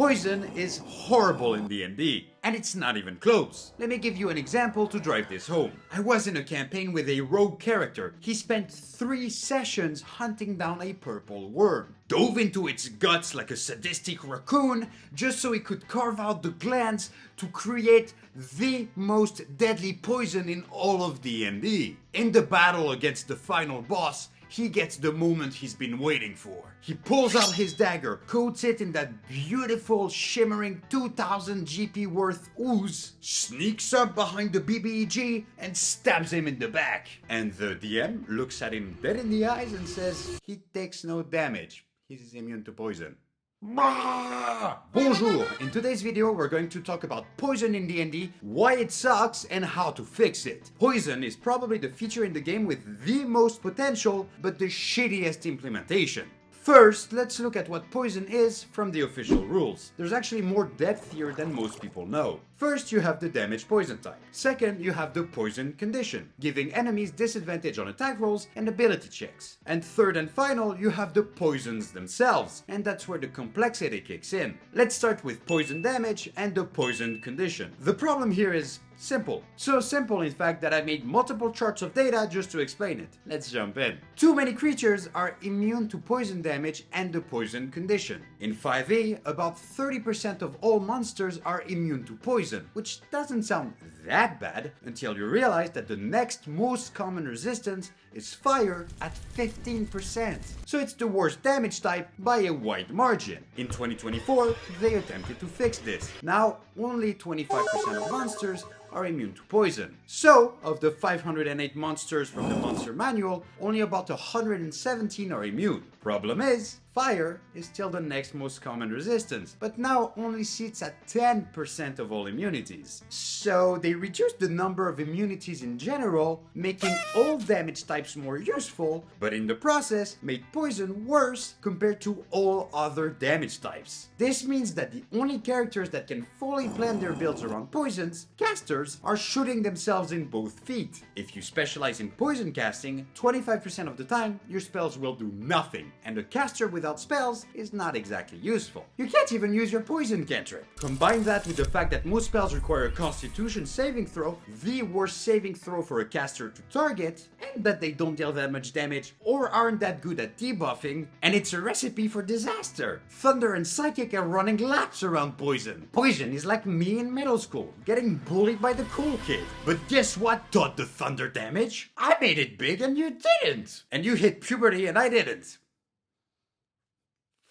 Poison is horrible in D&D, and it's not even close. Let me give you an example to drive this home. I was in a campaign with a rogue character. He spent 3 sessions hunting down a purple worm, dove into its guts like a sadistic raccoon just so he could carve out the glands to create the most deadly poison in all of D&D. In the battle against the final boss, he gets the moment he's been waiting for. He pulls out his dagger, coats it in that beautiful shimmering 2000 GP worth ooze, sneaks up behind the BBEG and stabs him in the back. And the DM looks at him dead in the eyes and says, he takes no damage. He's immune to poison. Bonjour! In today's video we're going to talk about poison in D&D, why it sucks and how to fix it. Poison is probably the feature in the game with the most potential but the shittiest implementation. First, let's look at what poison is from the official rules. There's actually more depth here than most people know. First, you have the damage poison type. Second, you have the poison condition, giving enemies disadvantage on attack rolls and ability checks. And third and final, you have the poisons themselves, and that's where the complexity kicks in. Let's start with poison damage and the poison condition. The problem here is simple. So simple, in fact, that I made multiple charts of data just to explain it. Let's jump in. Too many creatures are immune to poison damage and the poison condition. In 5e, about 30% of all monsters are immune to poison, which doesn't sound that bad until you realize that the next most common resistance is fire at 15%. So it's the worst damage type by a wide margin. In 2024, they attempted to fix this. Now, only 25% of monsters are immune to poison. So, of the 508 monsters from the monster manual, only about 117 are immune. Problem is, fire is still the next most common resistance, but now only sits at 10% of all immunities. So they reduced the number of immunities in general, making all damage types more useful, but in the process made poison worse compared to all other damage types. This means that the only characters that can fully plan their builds around poisons, casters, are shooting themselves in both feet. If you specialize in poison casting, 25% of the time your spells will do nothing, and a caster without spells is not exactly useful. You can't even use your poison cantrip. Combine that with the fact that most spells require a constitution saving throw, the worst saving throw for a caster to target, and that they don't deal that much damage or aren't that good at debuffing, and it's a recipe for disaster. Thunder and Psychic are running laps around poison. Poison is like me in middle school, getting bullied by the cool kid. But guess what taught the thunder damage? I made it big and you didn't! And you hit puberty and I didn't.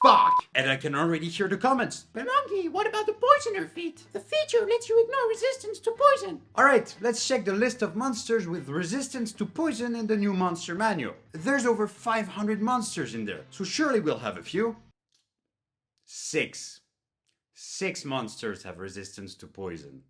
Fuck! And I can already hear the comments. But Monkey, what about the poisoner feat? The feature lets you ignore resistance to poison. Alright, let's check the list of monsters with resistance to poison in the new monster manual. There's over 500 monsters in there, so surely we'll have a few. 6 monsters have resistance to poison.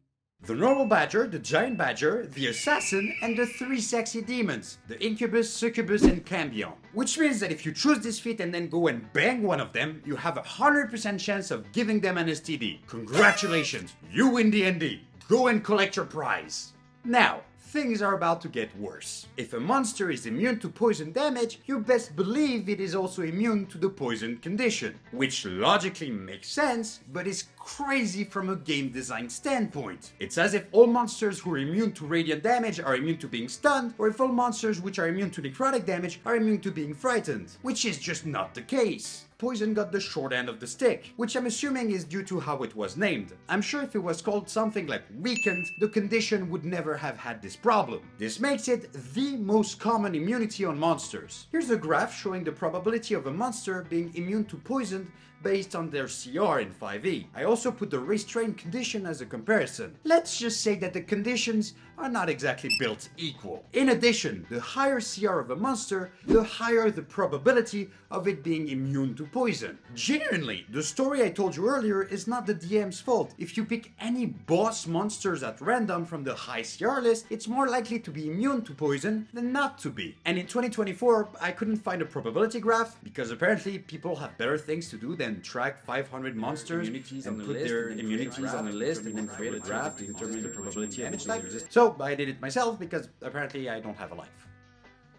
The normal badger, the giant badger, the assassin, and the 3 sexy demons, the incubus, succubus, and cambion. Which means that if you choose this feat and then go and bang one of them, you have a 100% chance of giving them an STD. Congratulations, you win D&D. Go and collect your prize. Now, things are about to get worse. If a monster is immune to poison damage, you best believe it is also immune to the poison condition. Which logically makes sense, but is crazy from a game design standpoint. It's as if all monsters who are immune to radiant damage are immune to being stunned, or if all monsters which are immune to necrotic damage are immune to being frightened. Which is just not the case. Poison got the short end of the stick, which I'm assuming is due to how it was named. I'm sure if it was called something like weakened, the condition would never have had this problem. This makes it the most common immunity on monsters. Here's a graph showing the probability of a monster being immune to poison based on their CR in 5e. I also put the restraint condition as a comparison. Let's just say that the conditions are not exactly built equal. In addition, the higher CR of a monster, the higher the probability of it being immune to poison. Genuinely, the story I told you earlier is not the DM's fault. If you pick any boss monsters at random from the high CR list, it's more likely to be immune to poison than not to be. And in 2024, I couldn't find a probability graph because apparently people have better things to do than track 500 monsters and put their immunities on a list and then create a graph to determine the probability of damage type. So I did it myself because apparently I don't have a life.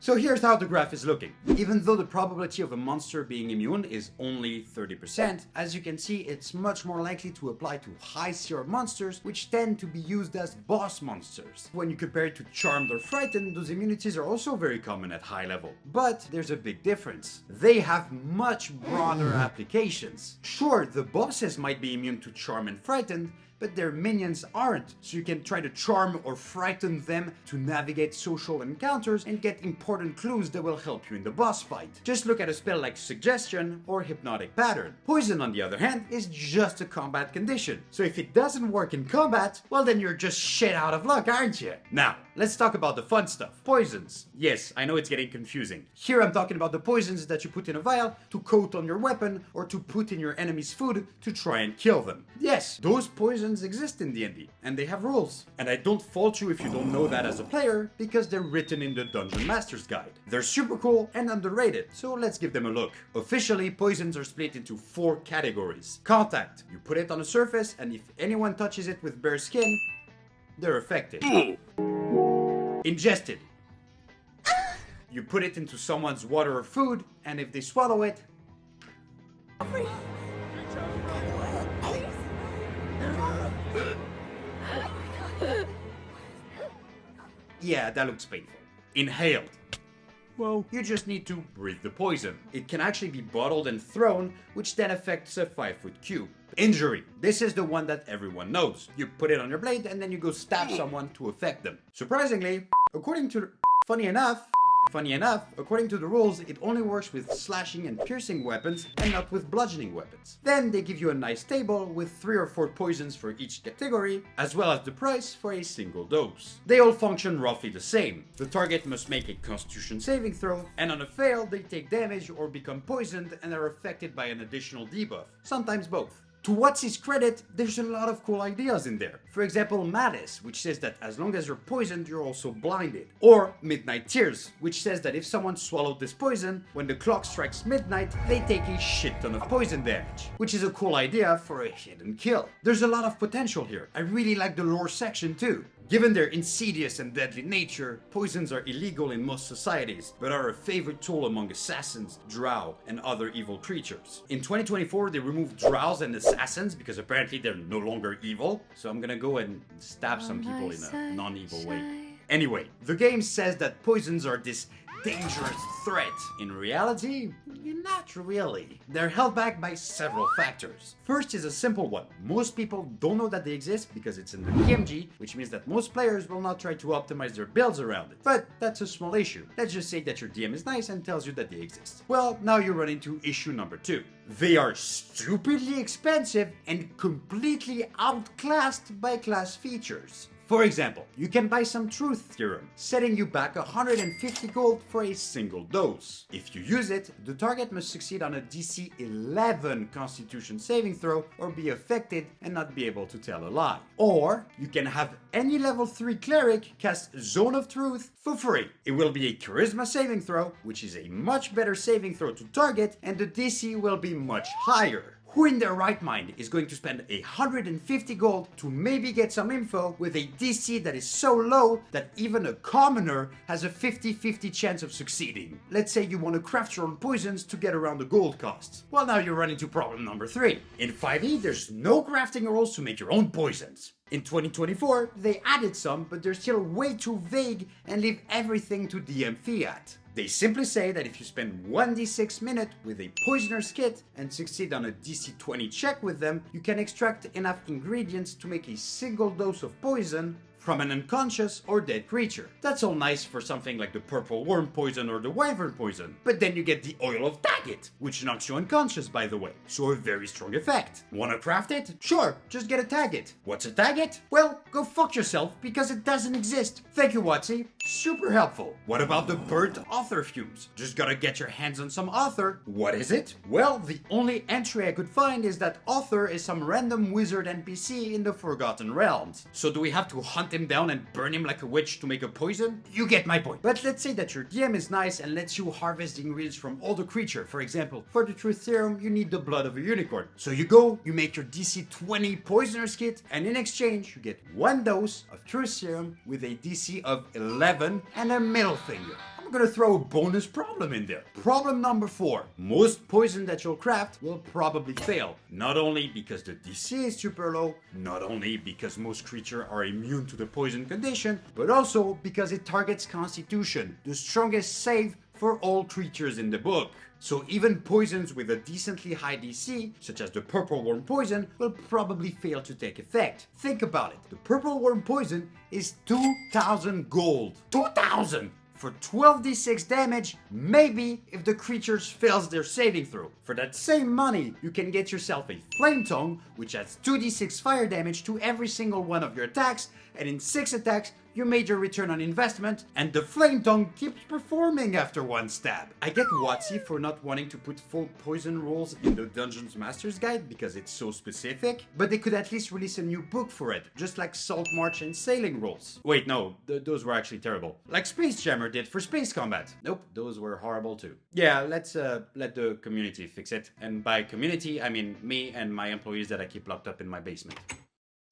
So here's how the graph is looking. Even though the probability of a monster being immune is only 30%, as you can see, it's much more likely to apply to high CR monsters, which tend to be used as boss monsters. When you compare it to charmed or frightened, those immunities are also very common at high level. But there's a big difference. They have much broader applications. Sure, the bosses might be immune to charm and frightened, but their minions aren't, so you can try to charm or frighten them to navigate social encounters and get important clues that will help you in the boss fight. Just look at a spell like Suggestion or Hypnotic Pattern. Poison, on the other hand, is just a combat condition, so if it doesn't work in combat, well then you're just shit out of luck, aren't you? Now, let's talk about the fun stuff. Poisons. Yes, I know it's getting confusing. Here I'm talking about the poisons that you put in a vial to coat on your weapon or to put in your enemy's food to try and kill them. Yes, those poisons exist in D&D, and they have rules. And I don't fault you if you don't know that as a player, because they're written in the Dungeon Master's Guide. They're super cool and underrated, so let's give them a look. Officially, poisons are split into 4 categories. Contact. You put it on a surface, and if anyone touches it with bare skin, they're affected. Ingested. You put it into someone's water or food, and if they swallow it, yeah, that looks painful. Inhaled. Well, you just need to breathe the poison. It can actually be bottled and thrown, which then affects a 5-foot cube. Injury. This is the one that everyone knows. You put it on your blade and then you go stab someone to affect them. Surprisingly, funny enough, according to the rules, it only works with slashing and piercing weapons and not with bludgeoning weapons. Then they give you a nice table with 3 or 4 poisons for each category, as well as the price for a single dose. They all function roughly the same. The target must make a Constitution saving throw, and on a fail, they take damage or become poisoned and are affected by an additional debuff, sometimes both. To Watsy's credit, there's a lot of cool ideas in there. For example, Malice, which says that as long as you're poisoned, you're also blinded. Or Midnight Tears, which says that if someone swallowed this poison, when the clock strikes midnight, they take a shit ton of poison damage. Which is a cool idea for a hidden kill. There's a lot of potential here. I really like the lore section too. Given their insidious and deadly nature, poisons are illegal in most societies, but are a favorite tool among assassins, drow, and other evil creatures. In 2024, they removed drows and assassins because apparently they're no longer evil, so I'm gonna go and stab some people in a non-evil way. Anyway, the game says that poisons are this dangerous threat. In reality, not really. They're held back by several factors. First is a simple one. Most people don't know that they exist because it's in the PMG, which means that most players will not try to optimize their builds around it. But that's a small issue. Let's just say that your DM is nice and tells you that they exist. Well, now you run into issue number 2. They are stupidly expensive and completely outclassed by class features. For example, you can buy some Truth Serum, setting you back 150 gold for a single dose. If you use it, the target must succeed on a DC 11 Constitution saving throw or be affected and not be able to tell a lie. Or you can have any level 3 cleric cast Zone of Truth for free. It will be a Charisma saving throw, which is a much better saving throw to target, and the DC will be much higher. Who in their right mind is going to spend 150 gold to maybe get some info with a DC that is so low that even a commoner has a 50-50 chance of succeeding? Let's say you want to craft your own poisons to get around the gold costs. Well, now you run into problem number 3. In 5e, there's no crafting rules to make your own poisons. In 2024, they added some, but they're still way too vague and leave everything to DM fiat. They simply say that if you spend 1d6 minutes with a poisoner's kit and succeed on a DC 20 check with them, you can extract enough ingredients to make a single dose of poison from an unconscious or dead creature. That's all nice for something like the purple worm poison or the wyvern poison, but then you get the oil of Daggett, which knocks you unconscious, by the way, so a very strong effect. Wanna craft it? Sure, just get a Daggett. What's a Daggett? Well, go fuck yourself, because it doesn't exist. Thank you, Watsy. Super helpful. What about the burnt author fumes? Just gotta get your hands on some author. What is it? Well, the only entry I could find is that author is some random wizard NPC in the Forgotten Realms. So do we have to hunt him down and burn him like a witch to make a poison? You get my point. But let's say that your DM is nice and lets you harvest the ingredients from all the creature. For example, for the Truth Serum, you need the blood of a unicorn. So you go, you make your DC 20 poisoner's kit, and in exchange, you get 1 dose of Truth Serum with a DC of 11 and a middle finger. I'm I'm gonna throw a bonus problem in there. Problem number 4. Most poison that you'll craft will probably fail. Not only because the DC is super low, not only because most creatures are immune to the poison condition, but also because it targets Constitution, the strongest save for all creatures in the book. So even poisons with a decently high DC, such as the purple worm poison, will probably fail to take effect. Think about it. The purple worm poison is 2,000 gold. 2,000! For 12d6 damage, maybe if the creature fails their saving throw. For that same money, you can get yourself a Flame Tongue, which adds 2d6 fire damage to every single one of your attacks, and in 6 attacks, you made your return on investment, and the Flame Tongue keeps performing after one stab. I get WotC for not wanting to put full poison rules in the Dungeons Master's Guide because it's so specific, but they could at least release a new book for it, just like Salt March and Sailing rules. Wait, no, those were actually terrible. Like Space Jammer did for Space Combat. Nope, those were horrible too. Yeah, let's let the community fix it. And by community, I mean me and my employees that I keep locked up in my basement.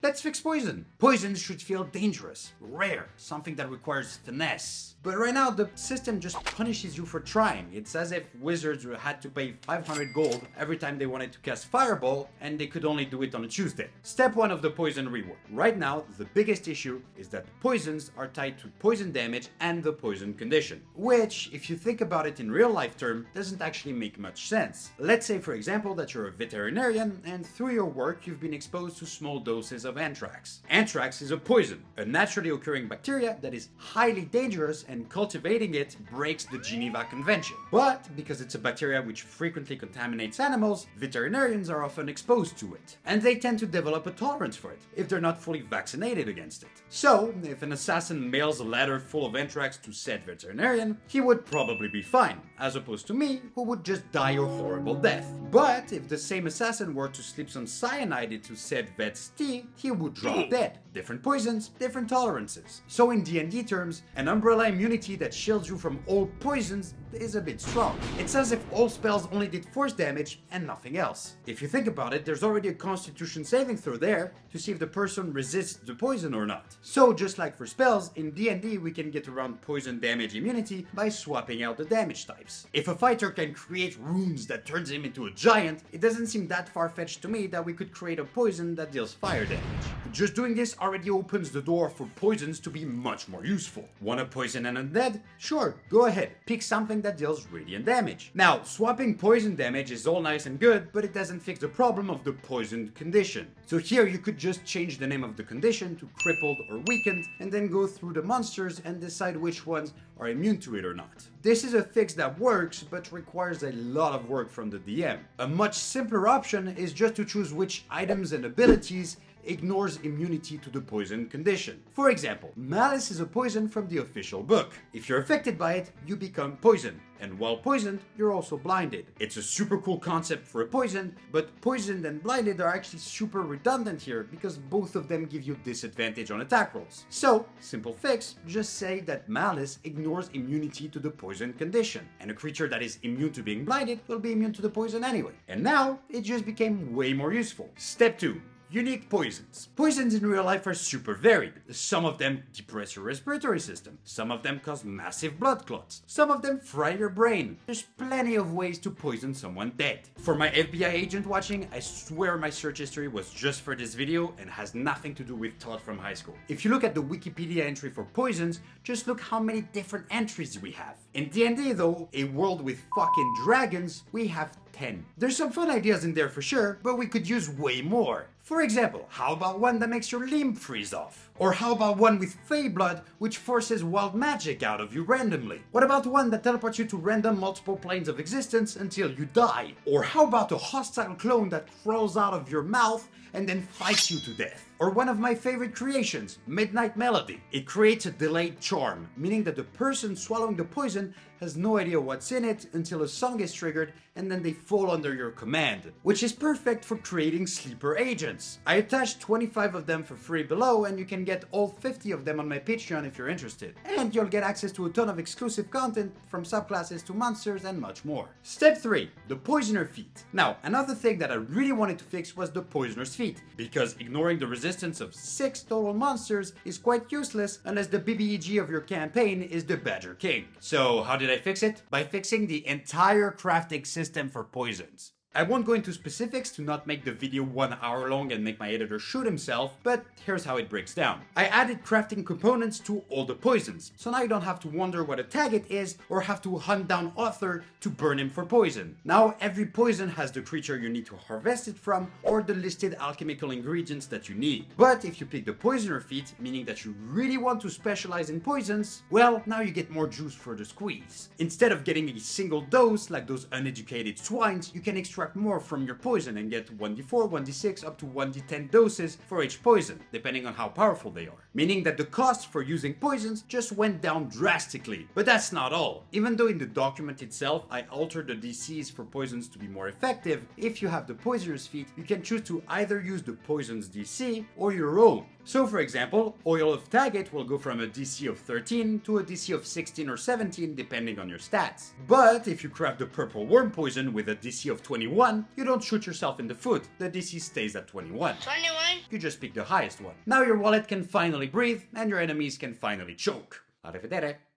Let's fix poison. Poison should feel dangerous, rare, something that requires finesse. But right now, the system just punishes you for trying. It's as if wizards had to pay 500 gold every time they wanted to cast Fireball, and they could only do it on a Tuesday. Step 1 of the poison rework. Right now, the biggest issue is that poisons are tied to poison damage and the poison condition, which, if you think about it in real life term, doesn't actually make much sense. Let's say, for example, that you're a veterinarian, and through your work, you've been exposed to small doses of anthrax. Anthrax is a poison, a naturally occurring bacteria that is highly dangerous, and cultivating it breaks the Geneva Convention. But because it's a bacteria which frequently contaminates animals, veterinarians are often exposed to it, and they tend to develop a tolerance for it if they're not fully vaccinated against it. So, if an assassin mails a letter full of anthrax to said veterinarian, he would probably be fine, as opposed to me, who would just die a horrible death. But if the same assassin were to slip some cyanide into said vet's tea, he would drop dead. Different poisons, different tolerances. So in D&D terms, an umbrella immunity that shields you from all poisons is a bit strong. It's as if all spells only did force damage and nothing else. If you think about it, there's already a Constitution saving throw there to see if the person resists the poison or not. So just like for spells, in D&D we can get around poison damage immunity by swapping out the damage types. If a fighter can create runes that turns him into a giant, it doesn't seem that far-fetched to me that we could create a poison that deals fire damage. Just doing this already opens the door for poisons to be much more useful. Wanna poison an undead? Sure, go ahead, pick something that deals radiant damage. Now, swapping poison damage is all nice and good, but it doesn't fix the problem of the poisoned condition. So here you could just change the name of the condition to crippled or weakened, and then go through the monsters and decide which ones are immune to it or not. This is a fix that works, but requires a lot of work from the DM. A much simpler option is just to choose which items and abilities ignores immunity to the poison condition. For example, Malice is a poison from the official book. If you're affected by it, you become poisoned. And while poisoned, you're also blinded. It's a super cool concept for a poison, but poisoned and blinded are actually super redundant here because both of them give you disadvantage on attack rolls. So, simple fix, just say that Malice ignores immunity to the poison condition, and a creature that is immune to being blinded will be immune to the poison anyway. And now, it just became way more useful. Step 2. Unique poisons. Poisons in real life are super varied. Some of them depress your respiratory system. Some of them cause massive blood clots. Some of them fry your brain. There's plenty of ways to poison someone dead. For my FBI agent watching, I swear my search history was just for this video and has nothing to do with Todd from high school. If you look at the Wikipedia entry for poisons, just look how many different entries we have. In D&D though, a world with fucking dragons, we have 10. There's some fun ideas in there for sure, but we could use way more. For example, how about one that makes your limb freeze off? Or how about one with Fey blood, which forces wild magic out of you randomly? What about one that teleports you to random multiple planes of existence until you die? Or how about a hostile clone that crawls out of your mouth and then fights you to death? Or one of my favorite creations, Midnight Melody. It creates a delayed charm, meaning that the person swallowing the poison has no idea what's in it until a song is triggered and then they fall under your command, which is perfect for creating sleeper agents. I attached 25 of them for free below, and you can get all 50 of them on my Patreon if you're interested. And you'll get access to a ton of exclusive content from subclasses to monsters and much more. Step 3. The Poisoner Feat. Now, another thing that I really wanted to fix was the Poisoner's Feat, because ignoring the resistance resistance of 6 total monsters is quite useless unless the BBEG of your campaign is the Badger King. So how did I fix it? By fixing the entire crafting system for poisons. I won't go into specifics to not make the video 1 hour long and make my editor shoot himself, but here's how it breaks down. I added crafting components to all the poisons, so now you don't have to wonder what a target is or have to hunt down author to burn him for poison. Now every poison has the creature you need to harvest it from or the listed alchemical ingredients that you need. But if you pick the poisoner feat, meaning that you really want to specialize in poisons, well, now you get more juice for the squeeze. Instead of getting a single dose like those uneducated swines, you can extract more from your poison and get 1d4, 1d6 up to 1d10 doses for each poison, depending on how powerful they are. Meaning that the cost for using poisons just went down drastically. But that's not all. Even though in the document itself I altered the DCs for poisons to be more effective, if you have the poisoner's feat, you can choose to either use the poison's DC or your own. So for example, Oil of Target will go from a DC of 13 to a DC of 16 or 17 depending on your stats. But if you craft the Purple Worm Poison with a DC of 21, you don't shoot yourself in the foot, the DC stays at 21. 21? You just pick the highest one. Now your wallet can finally breathe and your enemies can finally choke. Arrivedere.